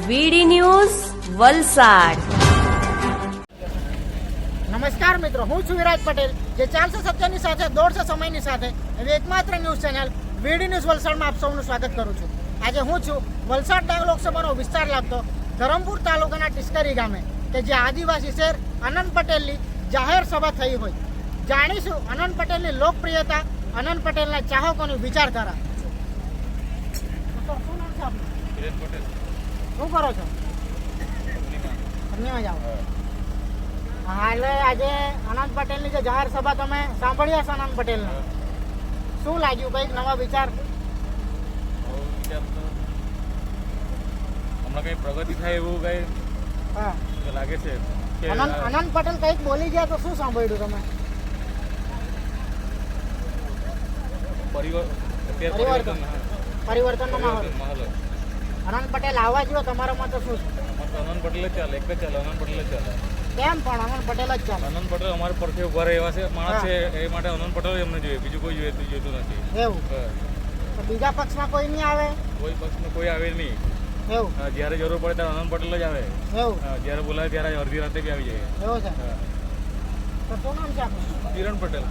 વીડી news Valsad. નમસ્કાર મિત્રો, હું છું વિરાજ પટેલ, જે 470ની સાથે દોડશે સમયની સાથે એવી એકમાત્ર ન્યૂઝ ચેનલ વીડી ન્યૂઝ વલસાડમાં આપ સૌનું સ્વાગત કરું છું. આજે હું છું વલસાડ ડાંગ લોકસભાનો વિસ્તાર લાગતો ધરમપુર તાલુકાના ટિસ્કરી ગામે કે જે આદિવાસી શેર આનંદ પટેલની જાહેર સભા થઈ હોય. જાણીશું આનંદ પટેલની લોકપ્રિયતા, આનંદ પટેલના ચાહકોની વિચારધારા. શું નામ છે આપનું? શું કરો છો? અગ્નિમાં જાઓ. હાલે આજે આનંદ પટેલની જે જાહેર સભા તમે સાંભળી હશે, આનંદ પટેલને શું લાગ્યું? કંઈક નવા વિચાર? હમણાં કઈ પ્રગતિ થાય એવું કઈ હા લાગે છે કે આનંદ પટેલ કંઈક બોલી ગયા તો શું સાંભળ્યું તમે? પરિવર્તનનો માહોલ. આનંદ પટેલ આવવા જોઈએ તમારા માટે શું છે? આનંદ પટેલ જ ચાલે, એક જ ચાલે, આનંદ પટેલ જ ચાલે. કેમ પણ આનંદ પટેલ જ ચાલે? આનંદ પટેલ અમારે પરથી ઉભા રહે એવા છે માણસ છે, એ માટે આનંદ પટેલ અમને જોઈએ, બીજું કોઈ જોઈતું નથી. એવું તો બીજા પક્ષમાં કોઈ નહીં આવે? કોઈ પક્ષમાં કોઈ આવે નહીં. એવું જ્યારે જરૂર પડે ત્યારે આનંદ પટેલ જ આવે. એવું જ્યારે બોલાવે ત્યારે અડધી રાતે બી આવી જાય. એવું છે. તો શું નામ છે આપનું? કિરણ પટેલ,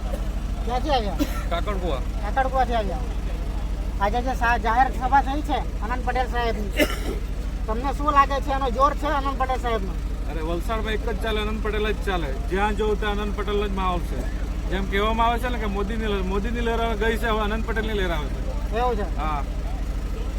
ક્યાંથી આવ્યા? કાકડકુવા. કાકડકુવાથી આવ્યા. આજે જે જાહેર સભા થઈ છે આનંદ પટેલ સાહેબની, તમને શું લાગે છે એનો જોર છે આનંદ પટેલ સાહેબનો? અરે વલસાડમાં એક જ ચાલે, આનંદ પટેલ જ ચાલે. જ્યાં જોવું ત્યાં આનંદ પટેલ જ માહોલ છે. જેમ કહેવામાં આવે છે ને કે મોદીની લહેર ગઈ છે, હવે આનંદ પટેલની લહેર આવે છે. એવું છે. હા,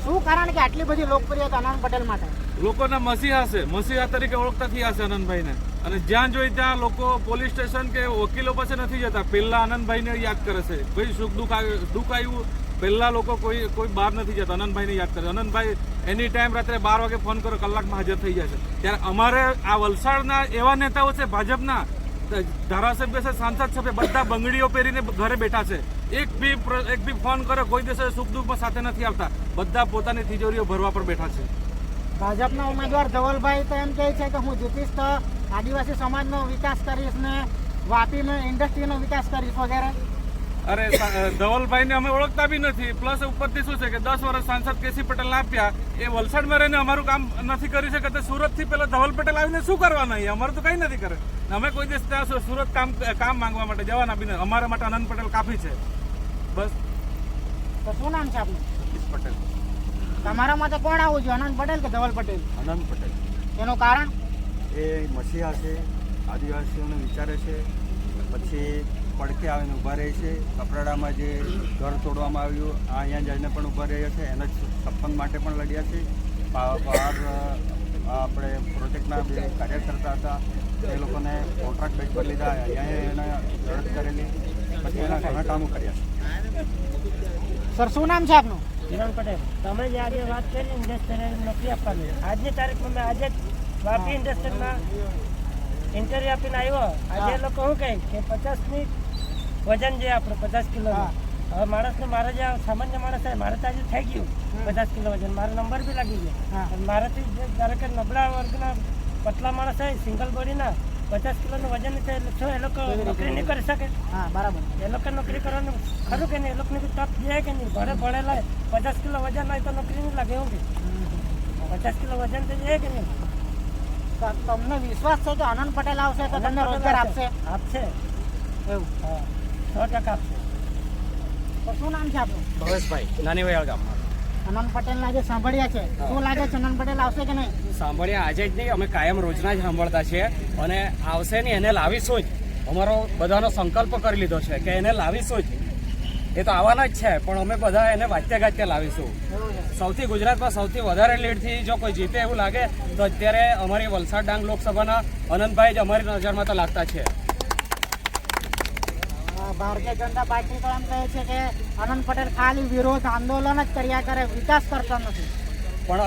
શું કારણ કે આટલી બધી લોકપ્રિયતા આનંદ પટેલ માટે? લોકોના મસીહા છે, મસીહા તરીકે ઓળખતા થયા છે આનંદભાઈને. અને જ્યાં જોઈ ત્યાં લોકો પોલીસ સ્ટેશન કે વકીલો પાસે નથી જતા, પહેલા આનંદભાઈને યાદ કરે છે. ભાઈ સુખ દુઃખ આવ્યું પહેલા લોકો કોઈ બહાર નથી જતા, આનંદભાઈને યાદ કરે. આનંદભાઈ એની ટાઈમ રાત્રે 12 વાગે ફોન કરો, કલાકમાં હાજર થઈ જાય છે. ત્યારે અમારે આ વલસાડના એવા નેતાઓ છે, ભાજપના ધારાસભ્ય છે, સાંસદ છે, બધા બંગડીઓ પહેરીને ઘરે બેઠા છે. એક બી ફોન કરે, કોઈ દિવસે સુખ દુઃખમાં સાથે નથી આવતા. બધા પોતાની તિજોરીઓ ભરવા પર બેઠા છે. ભાજપના ઉમેદવાર ધવલભાઈ તો એમ કહે છે કે હું જીતીશ તો આદિવાસી સમાજનો વિકાસ કરીશ ને વાપીનો ઇન્ડસ્ટ્રીનો વિકાસ કરીશ વગેરે. અરે ધવલભાઈને અમે ઓળખતા બી નથી. પ્લસ ઉપરથી શું છે કે 10 વર્ષ સાંસદ કેસી પટેલ આપ્યા, એ વલસાડમાં રહીને અમારું કામ નથી કરી શકતા. સુરતથી પેલા ધવલ પટેલ આવીને શું કરવાના? અમારું તો કંઈ નથી કરે. અમે કોઈ દિવસ ત્યાં સુરત કામ માંગવા માટે જવાના બી નથી. અમારા માટે આનંદ પટેલ કાફી છે. બસ. તો શું નામ છે આપનું? પટેલ. તમારા માટે કોણ આવવું જોઈએ, આનંદ પટેલ કે ધવલ પટેલ? આનંદ પટેલ. એનું કારણ? એ મસીહા છે, આદિવાસીઓને વિચારે છે, પછી પડખે આવીને ઊભા રહે છે. કપરાડામાં જે ઘર તોડવામાં આવ્યું, અહીંયા જઈને પણ ઊભા રહ્યા છે. એના સપન માટે પણ લડ્યા છે. આપણે પ્રોજેક્ટના બે કાર્યકર્તા હતા, એ લોકોને કોન્ટ્રાક્ટ બેઝ પર લીધા, અહીંયા એને લડત કરેલી, પછી એના ઘણા કામો કર્યા છે. સર શું નામ છે આપનું? કિરણ પટેલ. તમે જે આજે વાત કરી ઇન્ડસ્ટ્રીયલ નોકરી આપવાની, આજની તારીખમાં મેં આજે વાપી ઇન્ડસ્ટ્રીમાં ઇન્ટરવ્યુ આપીને આવ્યો. આજે એ લોકો શું કહે કે 50ની વજન જે આપણે 50 કિલો, હવે માણસને મારે જે સામાન્ય માણસ થાય, મારે તો આજે થઈ ગયું 50 કિલો વજન, મારો નંબર બી લાગી ગયો. મારાથી ધારો કે નબળા વર્ગના પતલા માણસ હોય, સિંગલ બોડીના 50 કિલોનું વજન થાય, શું એ લોકો નોકરી નહીં કરી શકે? હા બરાબર. એ લોકો નોકરી કરવાનું ખરું કે નહીં? એ લોકોને બી તક જાય કે નહીં? ભણેલા 50 કિલો વજન હોય તો નોકરી નહીં લાગે એવું કે 50 કિલો વજન તો જાય કે નહીં? તમને વિશ્વાસ છે કે આનંદ પટેલ આવશે તો તમને રોજગાર આપશે? આપશે. એવું? હા, 100% આપશે. તો શું નામ છે આપનું? ભવેશભાઈ, નાની વયાળ ગામમાં. આનંદ પટેલના જે સાંભળ્યા છે, શું લાગે છે આનંદ પટેલ આવશે કે નહીં? સાંભળ્યા આજે જ નહીં, અમે કાયમ રોજના જ સાંભળતા છીએ. અને આવશે નહીં, એને લાવીશું જ. અમારો બધાનો સંકલ્પ કરી લીધો છે કે એને લાવીશું જ. એ તો આવવાના જ છે, પણ અમે બધા એને વાત્ય લાવીશું. સૌથી ગુજરાતમાં સૌથી વધારે લીડથી જો કોઈ જીતે એવું લાગે તો અત્યારે અમારી વલસાડ ડાંગ લોકસભાના આનંદભાઈ જ અમારી નજરમાં તો લાગતા છે. ભારતીય જનતા પાર્ટી તો એમ કહે છે કે આનંદ પટેલ ખાલી વિરોધ આંદોલન જ કર્યા કરે, વિકાસ કરતા નથી. પણ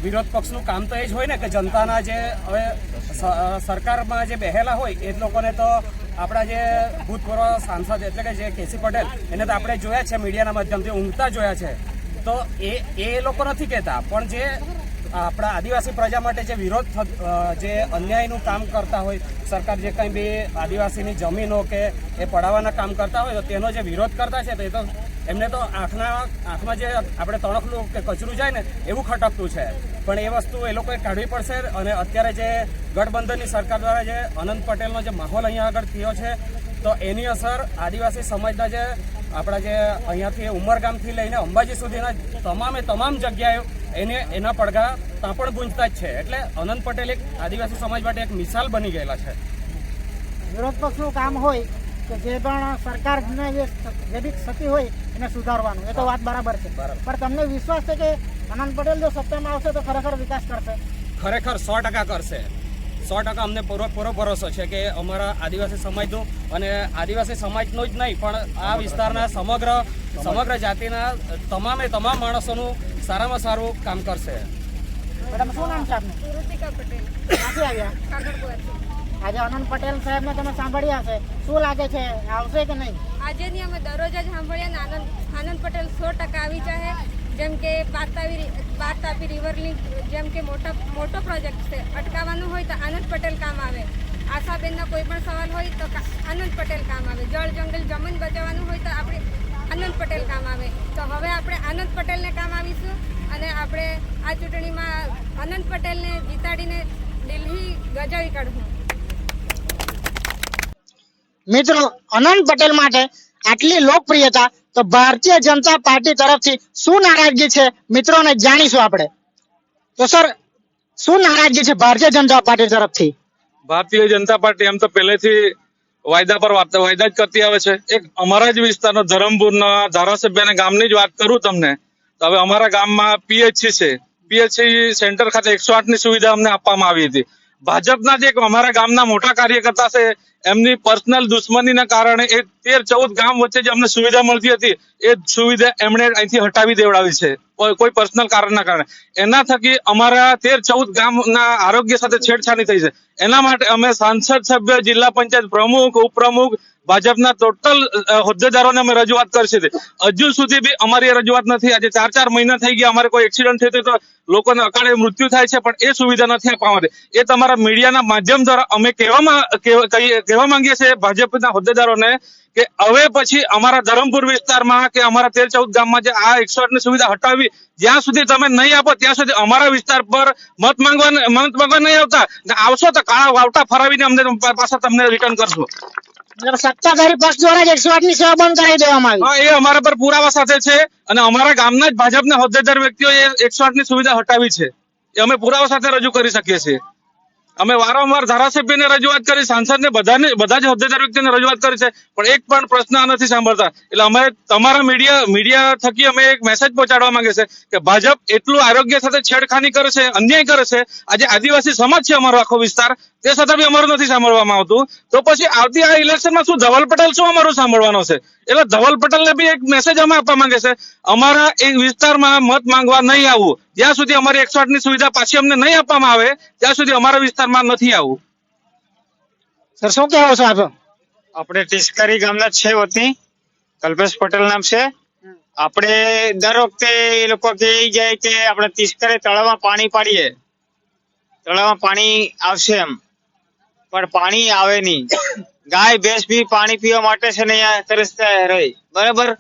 વિરોધ પક્ષનું કામ તો એ જ હોય ને કે જનતાના જે હવે સરકારમાં જે બેહેલા હોય એ જ લોકોને તો આપણા જે ભૂતપૂર્વ સાંસદ એટલે કે જે કેસી પટેલ, એને તો આપણે જોયા છે મીડિયાના માધ્યમથી ઊંઘતા જોયા છે. તો એ લોકો નથી કહેતા, પણ જે આપણા આદિવાસી પ્રજા માટે જે વિરોધ જે અન્યાયનું કામ કરતા હોય, સરકાર જે કંઈ બી આદિવાસીની જમીનો કે એ પડાવવાના કામ કરતા હોય તો તેનો જે વિરોધ કરતા છે તો એ તો એમને તો આંખમાં જે આપણે તણખલું કે કચરું જાય ને એવું ખટકતું છે. પણ એ વસ્તુ એ લોકોએ કાઢવી પડશે. અને અત્યારે જે ગઠબંધનની સરકાર દ્વારા જે અનંત પટેલનો જે માહોલ અહીંયા આગળ થયો છે, તો એની અસર આદિવાસી સમાજના જે આપણા જે અહીંયાથી ઉમરગામથી લઈને અંબાજી સુધીના તમામ જગ્યાએ એના પડઘા ત્યાં પણ ગુંજતા જ છે. એટલે અનંત પટેલ એક આદિવાસી સમાજ માટે એક મિસાલ બની ગયેલા છે. વિરોધ પક્ષનું કામ હોય કે જે પણ સરકારને જે બી ક્ષતિ હોય એને સુધારવાનું, એ તો વાત બરાબર છે. પણ તમને વિશ્વાસ છે કે અનંત પટેલ જો સત્તામાં આવશે તો ખરેખર વિકાસ કરશે? ખરેખર 100% કરશે. 100% અમને પૂરો ભરોસો છે કે અમારા આદિવાસી સમાજનું, અને આદિવાસી સમાજનું જ નહીં પણ આ વિસ્તારના સમગ્ર જાતિના તમામ માણસોનું સારામાં સારું કામ કરશે. મેડમ, શું નામ છે આપનું? ઋતિકા પટેલ, ક્યાંથી આવ્યા? કાગળપુરાથી. આજે અનંત પટેલ સાહેબને તમે સાંભળ્યા હશે, શું લાગે છે, આવશે કે નહીં? આજે ની અમે દરરોજ જ સાંભળ્યા ને આનંદ પટેલ 100% આવી જાય. જેમ કે બાર તાપી રિવર લિંક જેમ કે મોટો પ્રોજેક્ટ છે, અટકાવવાનું હોય તો આનંદ પટેલ કામ આવે. આશાબેનના કોઈ પણ સવાલ હોય તો આનંદ પટેલ કામ આવે. જળ જંગલ જમીન બચાવવાનું હોય તો આપણે આનંદ પટેલ કામ આવે. તો હવે આપણે આનંદ પટેલને કામ આવીશું અને આપણે આ ચૂંટણીમાં આનંદ પટેલને જીતાડીને દિલ્હી ગજાવી કાઢવું. મિત્રો, અનંત પટેલ માટે આટલી લોકપ્રિયતા તો ભારતીય જનતા પાર્ટી તરફથી શું નારાજગી છે મિત્રોને જાણીશું આપણે. તો સર, શું નારાજગી છે ભારતીય જનતા પાર્ટી તરફથી? ભારતીય જનતા પાર્ટી એમ તો પહેલેથી વાયદા પર વાયદા જ કરતી આવે છે. એક અમારા જ વિસ્તારનો ધરમપુરના ધારાસભ્યના ગામની જ વાત કરું તમને, તો હવે અમારા ગામમાં પીએચસી છે. પીએચસી સેન્ટર ખાતે 108 ની સુવિધા અમને આપવામાં આવી હતી. ભાજપના જે અમારા ગામના મોટા કાર્યકર્તા છે, એમની પર્સનલ દુશ્મનીના કારણે એ 13-14 ગામ વચ્ચે જે અમને સુવિધા મળતી હતી એ સુવિધા એમણે અહીંથી હટાવી દેવડાવી છે કોઈ પર્સનલ કારણના કારણે. એના થકી અમારા 13-14 ગામના આરોગ્ય સાથે છેડછાડ થઈ છે. એના માટે અમે સાંસદ સભ્ય, જિલ્લા પંચાયત પ્રમુખ, ઉપપ્રમુખ, ભાજપના ટોટલ હોદ્દેદારોને અમે રજૂઆત કરી છે. હજુ સુધી બી અમારી રજૂઆત નથી. આજે 4 મહિના થઈ ગયા. અમારે કોઈ એક્સિડન્ટ થયું તો લોકોને અકાળે મૃત્યુ થાય છે, પણ એ સુવિધા નથી આપવામાં આવતી. એ તમારા મીડિયાના માધ્યમ દ્વારા અમે કહેવા માંગીએ છીએ ભાજપના હોદ્દેદારોને કે હવે પછી અમારા ધરમપુર વિસ્તારમાં કે અમારા 13-14 ગામમાં જે આ 108 ની સુવિધા હટાવી, જ્યાં સુધી તમે નહીં આપો ત્યાં સુધી અમારા વિસ્તાર પર મત માંગવા નહીં આવતા. આવશો તો કાળા વાવટા ફરાવીને અમને પાછા તમને રિટર્ન કરશો. સત્તાધારી પક્ષ દ્વારા 108 ની સેવા બંધ કરાવી દેવામાં આવી. હા, એ અમારા પર પુરાવા સાથે છે અને અમારા ગામના જ ભાજપના હોદ્દેદાર વ્યક્તિઓએ 108 ની સુવિધા હટાવી છે. એ અમે પુરાવા સાથે રજૂ કરી શકીએ છીએ. અમે વારંવાર ધારાસભ્યને રજૂઆત કરી, સાંસદને બધા જ હોદ્દેદાર વ્યક્તિને રજૂઆત કરી છે, પણ એક પણ પ્રશ્ન નથી સાંભળતા. એટલે અમે તમારા મીડિયા થકી અમે એક મેસેજ પહોંચાડવા માંગે છે કે ભાજપ એટલું આરોગ્ય સાથે છેડખાની કરે છે, અન્યાય કરે છે. આજે આદિવાસી સમાજ છે અમારો આખો વિસ્તાર, તે છતાં બી અમારું નથી સાંભળવામાં આવતું. તો પછી આવતી આ ઇલેક્શનમાં શું ધવલ પટેલ શું અમારું સાંભળવાનો છે? એટલે ધવલ પટેલને બી એક મેસેજ અમે આપવા માંગે છે, અમારા એ વિસ્તારમાં મત માંગવા નહીં આવવું. જ્યાં સુધી અમારી 108 ની સુવિધા પાછી અમને નહીં આપવામાં આવે ત્યાં સુધી અમારા વિસ્તારમાં નથી આવવું. સર, શું કહેવો છો આપ? આપણે ટિસ્કરી ગામના છે વતની, કલ્પેશ પટેલ નામ છે. આપણે દર વખતે એ લોકો કહી જાય કે આપણે ટિસ્કરી તળાવમાં પાણી પાડીએ, તળાવમાં પાણી આવશે એમ, પણ પાણી આવે નહીં. ગાય ભેંસ બી પાણી પીવા માટે છે ને અહીંયા તરસતા રહી, બરાબર.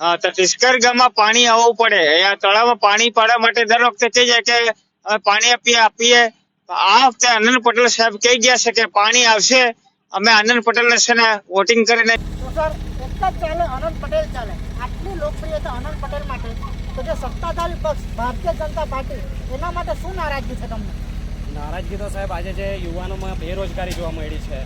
હા, તો ટિસ્કર ગામમાં પાણી આવવું પડે. અહીંયા તળાવમાં પાણી પાડવા માટે દર વખતે કહી જાય કે પાણી આપીએ. આ વખતે આનંદ પટેલ સાહેબ કહી ગયા છે કે પાણી આવશે, અમે આનંદ પટેલને છે ને વોટિંગ કરીને. તો સર, એક જ ચાલે, અનંત પટેલ ચાલે. આટલી લોકપ્રિયતા અનંત પટેલ માટે, તો જે સત્તાધારી પક્ષ ભારતીય જનતા પાર્ટી, એના માટે શું નારાજગી છે તમને? નારાજગી તો સાહેબ આજે જે યુવાનોમાં બેરોજગારી જોવા મળી છે,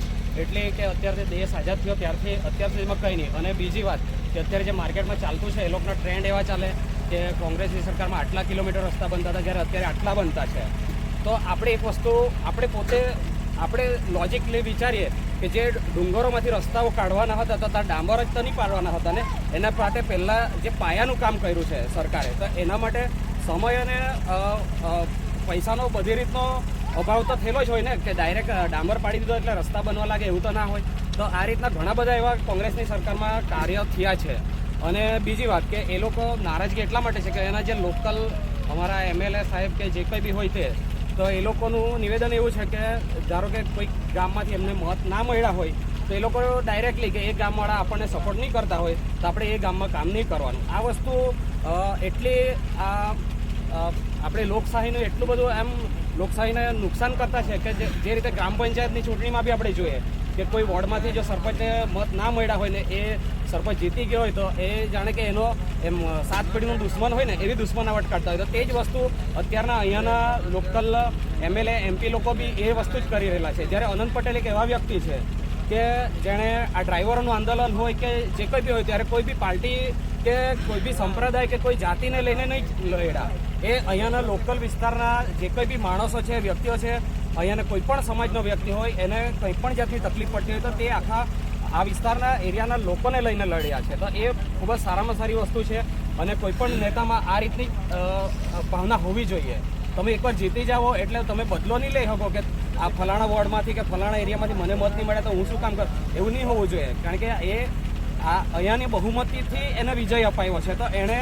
એટલે કે અત્યારે દેશ આઝાદ થયો ત્યારથી અત્યાર સુધીમાં કંઈ નહીં. અને બીજી વાત કે અત્યારે જે માર્કેટમાં ચાલતું છે એ લોકોના ટ્રેન્ડ એવા ચાલે કે કોંગ્રેસની સરકારમાં આટલા કિલોમીટર રસ્તા બનતા હતા, જ્યારે અત્યારે આટલા બનતા છે. તો આપણે એક વસ્તુ આપણે લોજિકલી વિચારીએ કે જે ડુંગરોમાંથી રસ્તાઓ કાઢવાના હતા તો ત્યાં ડાંબર જ તો નહીં પાડવાના હતા ને. એના માટે પહેલાં જે પાયાનું કામ કર્યું છે સરકારે, તો એના માટે સમય અને પૈસાનો બધી રીતનો અભાવ તો થયેલો જ હોય ને, કે ડાયરેક્ટ ડાંબર પાડી દીધો એટલે રસ્તા બનવા લાગે એવું તો ના હોય. તો આ રીતના ઘણા બધા એવા કોંગ્રેસની સરકારમાં કાર્ય થયા છે. અને બીજી વાત કે એ લોકો નારાજગી એટલા માટે છે કે એના જે લોકલ અમારા MLA સાહેબ કે જે કંઈ બી હોય તે, તો એ લોકોનું નિવેદન એવું છે કે ધારો કે કોઈ ગામમાંથી એમને મત ના મળ્યા હોય તો એ લોકો ડાયરેક્ટલી કે એ ગામવાળા આપણને સપોર્ટ નહીં કરતા હોય તો આપણે એ ગામમાં કામ નહીં કરવાનું. આ વસ્તુ એટલી આપણે લોકશાહીનું એટલું બધું એમ લોકશાહીને નુકસાન કરતા છે કે જે રીતે ગ્રામ પંચાયતની ચૂંટણીમાં બી આપણે જોઈએ કે કોઈ વોર્ડમાંથી જો સરપંચને મત ના મળ્યા હોય ને એ સરપંચ જીતી ગયો હોય તો એ જાણે કે એનો એમ 7 પેઢીનો દુશ્મન હોય ને એવી દુશ્મનાવટ કરતા હોય. તો તે જ વસ્તુ અત્યારના અહીંયાના લોકલ MLA MP લોકો બી એ વસ્તુ જ કરી રહેલા છે. જ્યારે અનંત પટેલ એક એવા વ્યક્તિ છે કે જેણે આ ડ્રાઈવરોનું આંદોલન હોય કે જે કોઈ બી હોય ત્યારે કોઈ બી પાર્ટી કે કોઈ બી સંપ્રદાય કે કોઈ જાતિને લઈને નહીં લડ્યા. એ અહીંયાના લોકલ વિસ્તારના જે કોઈ બી માણસો છે, વ્યક્તિઓ છે, અહીંયાના કોઈ પણ સમાજનો વ્યક્તિ હોય એને કંઈ પણ જાતની તકલીફ પડતી હોય તો તે આખા આ વિસ્તારના એરિયાના લોકોને લઈને લડ્યા છે. તો એ ખૂબ જ સારામાં સારી વસ્તુ છે અને કોઈ પણ નેતામાં આ રીતની ભાવના હોવી જોઈએ. તમે એકવાર જીતી જાઓ એટલે તમે બદલો નહીં લઈ શકો કે આ ફલાણા વોર્ડમાંથી કે ફલાણા એરિયામાંથી મને મત નહીં મળે તો હું શું કામ કરું, એવું નહીં હોવું જોઈએ. કારણ કે એ આ અહીંયાની બહુમતીથી એને વિજય અપાયો છે તો એણે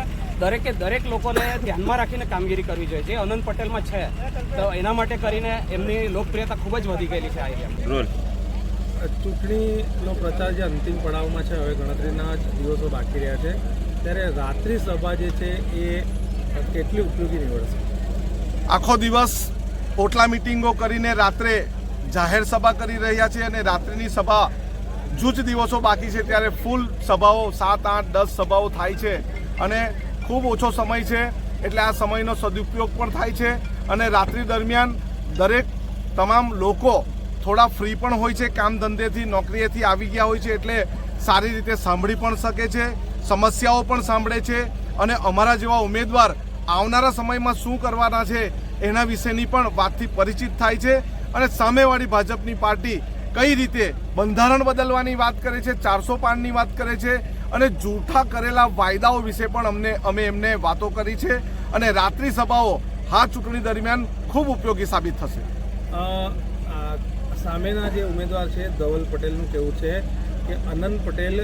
દરેક લોકોને ધ્યાનમાં રાખીને કામગીરી કરવી જોઈએ. જે અનંત પટેલમાં છે તો એના માટે કરીને એમની લોકપ્રિયતા ખૂબ જ વધી ગયેલી છે આ એરિયામાં. ચૂંટણીનો પ્રચાર જે અંતિમ પડાવમાં છે, હવે ગણતરીના જ દિવસો બાકી રહ્યા છે, ત્યારે રાત્રિ સભા જે છે એ કેટલી ઉપયોગી નીવડશે? આખો દિવસ ઓટલા મિટિંગો કરીને રાત્રે જાહેર સભા કરી રહ્યા છે અને રાત્રિની સભા જૂજ દિવસો બાકી છે ત્યારે ફૂલ સભાઓ 7, 8, 10 સભાઓ થાય છે અને ખૂબ ઓછો સમય છે એટલે આ સમયનો સદુપયોગ પણ થાય છે. અને રાત્રિ દરમિયાન તમામ લોકો થોડા ફ્રી પણ હોય છે, કામ ધંધેથી નોકરીએથી આવી ગયા હોય છે એટલે સારી રીતે સાંભળી પણ શકે છે, સમસ્યાઓ પણ સાંભળે છે અને અમારા જેવા ઉમેદવાર આવનારા સમયમાં શું કરવાના છે એના વિશેની પણ વાતથી પરિચિત થાય છે. અને સામેવાળી ભાજપની પાર્ટી કઈ રીતે બંધારણ બદલવાની વાત કરે છે, 400 પાનની વાત કરે છે અને જૂઠા કરેલા વાયદાઓ વિશે પણ અમે એમને વાતો કરી છે અને રાત્રિ સભાઓ આ ચૂંટણી દરમિયાન ખૂબ ઉપયોગી સાબિત થશે. સામેના જે ઉમેદવાર છે ધવલ પટેલનું કહેવું છે કે અનંત પટેલ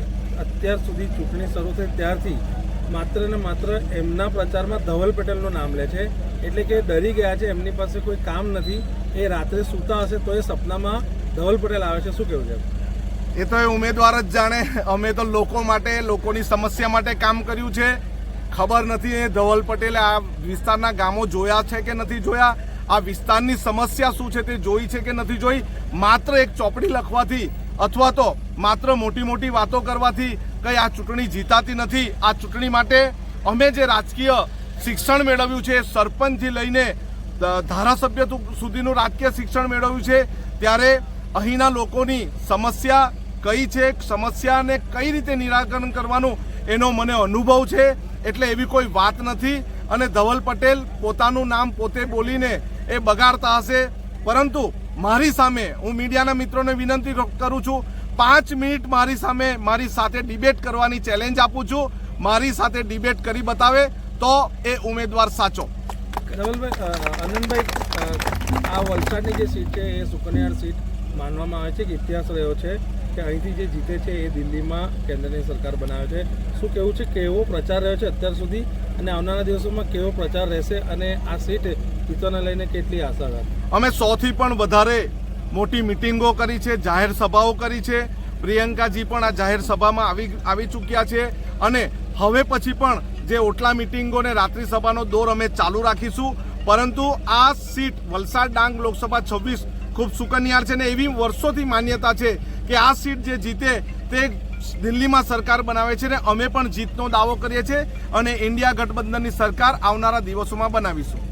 અત્યાર સુધી ચૂંટણી શરૂ થઈ ત્યારથી માત્ર ને માત્ર એમના પ્રચારમાં ધવલ પટેલનું નામ લે છે, એટલે કે ડરી ગયા છે, એમની પાસે કોઈ કામ નથી, એ રાત્રે સૂતા હશે તો એ સપનામાં ધવલ પટેલ આવે છે. શું કહેવું છે? એ તો એ ઉમેદવાર જ જાણે. અમે તો લોકો માટે, લોકોની સમસ્યા માટે કામ કર્યું છે. ખબર નથી એ ધવલ પટેલે આ વિસ્તારના ગામો જોયા છે કે નથી જોયા, આ વિસ્તારની સમસ્યા શું છે તે જોઈ છે કે નથી જોઈ. માત્ર એક ચોપડી લખવાથી અથવા તો માત્ર મોટી વાતો કરવાથી કંઈ આ ચૂંટણી જીતાતી નથી. આ ચૂંટણી માટે અમે જે રાજકીય શિક્ષણ મેળવ્યું છે, સરપંચથી લઈને ધારાસભ્ય સુધીનું રાજકીય શિક્ષણ મેળવ્યું છે, ત્યારે અહીંના લોકોની સમસ્યા કઈ છે, સમસ્યાને કઈ રીતે નિરાકરણ કરવાનું એનો મને અનુભવ છે. એટલે એવી કોઈ વાત નથી અને ધવલ પટેલ પોતાનું નામ પોતે બોલીને એ બગાડતા હશે. પરંતુ મારી સામે હું મીડિયાના મિત્રોને વિનંતી કરું છું, 5 મિનિટ મારી સાથે ડિબેટ કરવાની ચેલેન્જ આપું છું. મારી સાથે ડિબેટ કરી બતાવે તો એ ઉમેદવાર સાચો. ધવલભાઈ, આનંદભાઈ, આ વલસાડની જે સીટ છે એ સુકન્યાર સીટ માનવામાં આવે છે કે ઇતિહાસ રહ્યો છે કે અહીંથી જે જીતે છે એ દિલ્હીમાં કેન્દ્રની સરકાર બનાવે છે. શું કહેવું છે, કેવો પ્રચાર રહ્યો છે અત્યાર સુધી અને આવનારા દિવસોમાં કેવો પ્રચાર રહેશે અને આ સીટ જીતવાને લઈને કેટલી આશા છે? અમે 100થી પણ વધારે મોટી મિટિંગો કરી છે, જાહેર સભાઓ કરી છે. પ્રિયંકાજી પણ આ જાહેર સભામાં આવી ચૂક્યા છે અને હવે પછી પણ જે ઓટલા મિટિંગો ને રાત્રિ સભાનો દોર અમે ચાલુ રાખીશું. પરંતુ આ સીટ વલસાડ ડાંગ લોકસભા 26 ખૂબ સુકન્યાર છે ને એવી વર્ષોથી માન્યતા છે કે આ સીટ જે જીતે તે દિલ્હીમાં સરકાર બનાવે છે ને અમે પણ જીતનો દાવો કરીએ છીએ અને ઇન્ડિયા ગઠબંધનની સરકાર આવનારા દિવસોમાં બનાવીશું.